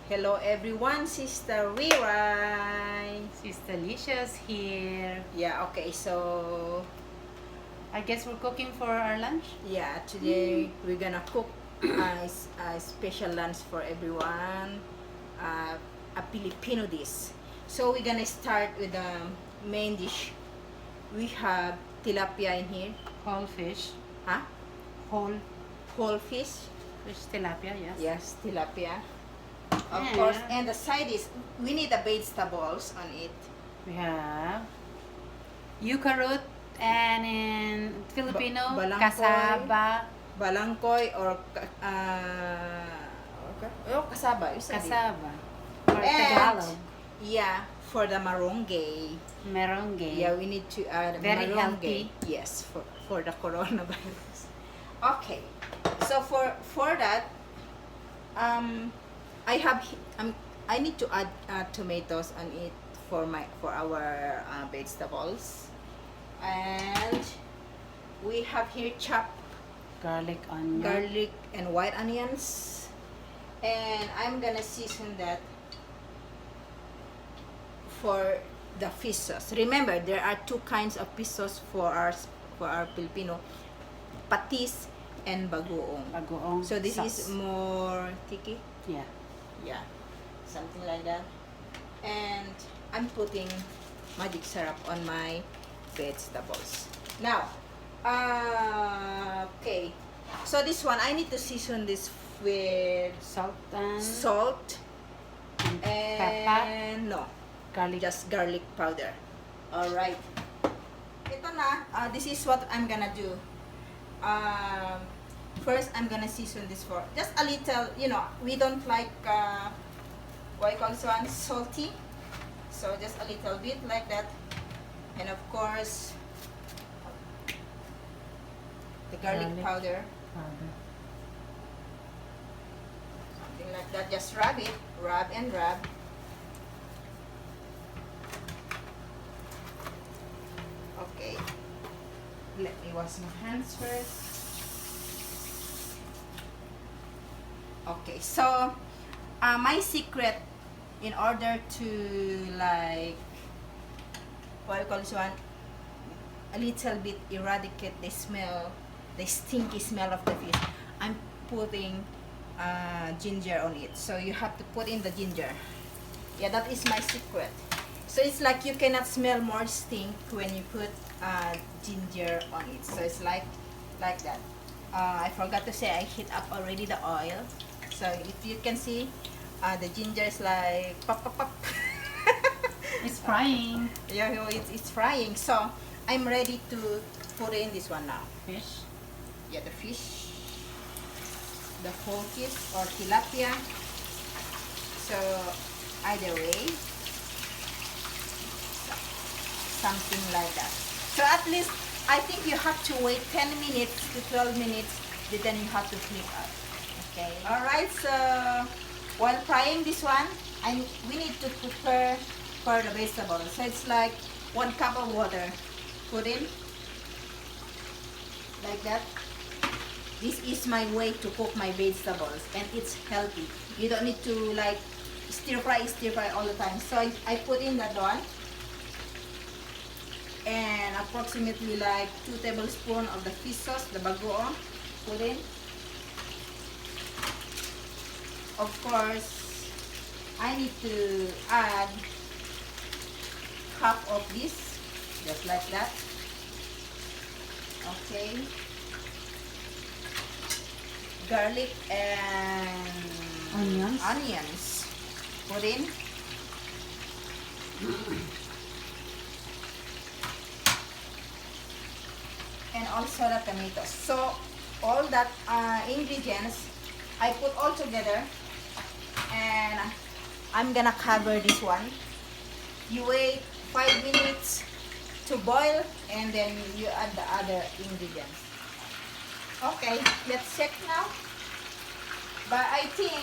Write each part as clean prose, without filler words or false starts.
Hello everyone, Sister Wirai. Sister Licious here. Yeah, okay, so I guess we're cooking for our lunch. yeah, today we're gonna cook a special lunch for everyone, a Filipino dish. So we're gonna start with the main dish. We have tilapia in here. Whole fish. Huh? Whole fish. fish tilapia, yes. Yes, tilapia. Of Yeah. course, and the side is we need the vegetables on it. We have yuca root and in Filipino, Balangkoy. cassava. Balangkoy or cassava. You said it. Cassava. Or And Tagalog. yeah, for the marunggay. Marunggay. Yeah, we need to add Very marunggay. healthy. Yes, for the coronavirus. Okay, so for that, I need to add tomatoes on it for our vegetables, and we have here chopped Garlic onion. garlic and white onions, and I'm gonna season that for the fish sauce. Remember, there are two kinds of fish sauce for our Filipino, patis and bagoong. Bagoong So this sauce. is more thicky. Yeah. Something like that. And I'm putting magic syrup on my vegetables. Now, okay. So this one, I need to season this with Salt and salt pepper. and no, Garlic. just garlic powder. All right. Ito na. This is what I'm gonna do. First, I'm gonna season this for just a little. You know, we don't like what you call this one, salty. So just a little bit like that, and of course the garlic powder, something like that. Just rub it, rub and rub. Okay, let me wash my hands first. Okay, so my secret in order to like what you call this one, a little bit eradicate the smell, the stinky smell of the fish, I'm putting ginger on it. So you have to put in the ginger. Yeah, that is my secret. So it's like you cannot smell more stink when you put ginger on it. So it's like that. I forgot to say I heat up already the oil. So if you can see, the ginger is like pop pop pop. It's frying. Yeah, it's frying. So I'm ready to put in this one now. Fish. Yeah, the fish, the whole fish or tilapia. So either way, something like that. So at least I think you have to wait 10 minutes to 12 minutes. Then you have to flip up. Okay. All right. So while frying this one, we need to prepare for the vegetables. So it's like 1 cup of water. Put in like that. This is my way to cook my vegetables, and it's healthy. You don't need to like stir fry all the time. So I put in that one, and approximately like 2 tablespoons of the fish sauce, the bagoong. Put in. Of course, I need to add half of this, just like that. Okay. Garlic and onions. Put in. And also the tomatoes. So all that ingredients I put all together, and I'm gonna cover this one. You wait 5 minutes to boil, and then you add the other ingredients. Okay, let's check now. But I think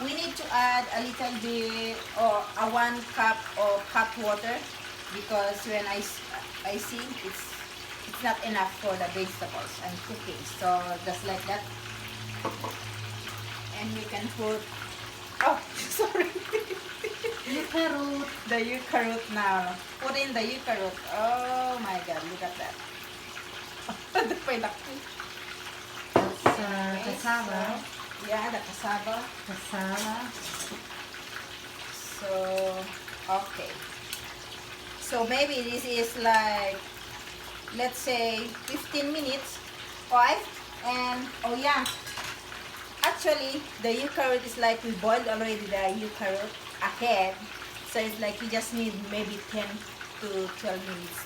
we need to add a little bit or a 1 cup of hot water, because when I see it's not enough for the vegetables I'm cooking. So just like that. And you can put, oh, Sorry. Yuca root. The yuca root now. Put in the yuca root. Oh my god, look at that. The palaki. That's cassava. So, yeah, the cassava. Cassava. So, okay. So maybe this is like, let's say 15 minutes. And oh yeah, actually the yuca root is like we boiled already the yuca root ahead, so it's like you just need maybe 10 to 12 minutes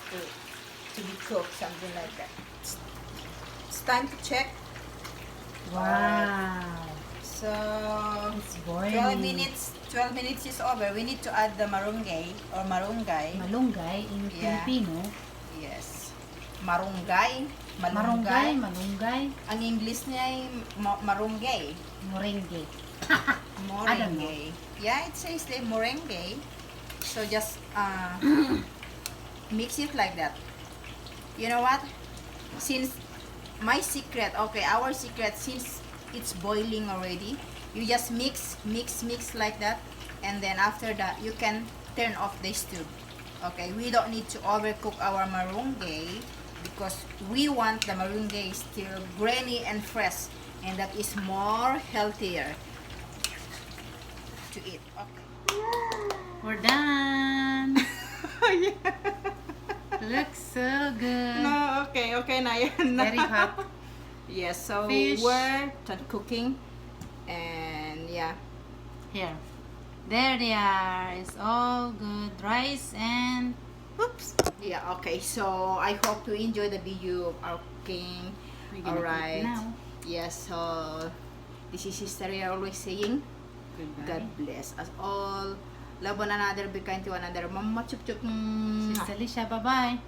to be cooked, something like that. It's time to check. Wow. So It's boiling. 12 minutes is over. We need to add the marunggay or marunggay. Malunggay in Yeah. Filipino. Yes, marunggay. Marunggay, malunggay, Ang English niya ay marunggay. moringue. Moringgay. Yeah, it says like moringgay. So just mix it like that. You know what? Since my secret, okay, our secret, since it's boiling already, you just mix like that, and then after that you can turn off the stove. Okay, we don't need to overcook our marunggay because we want the marunggay still grainy and fresh, and that is more healthier to eat. Okay. We're done. Looks so good. No, okay na yan. Very hot. Yes, so Fish. we're done cooking, and yeah. Here. There they are. It's all good. Rice and oops. Yeah, okay. So I hope you enjoy the video of our cooking. We're gonna Alright. eat now. Yes, so this is Sister Ria always saying, Goodbye. God bless us all. Love one another, be kind to one another. Mama chup chup. Sister Alicia, bye-bye.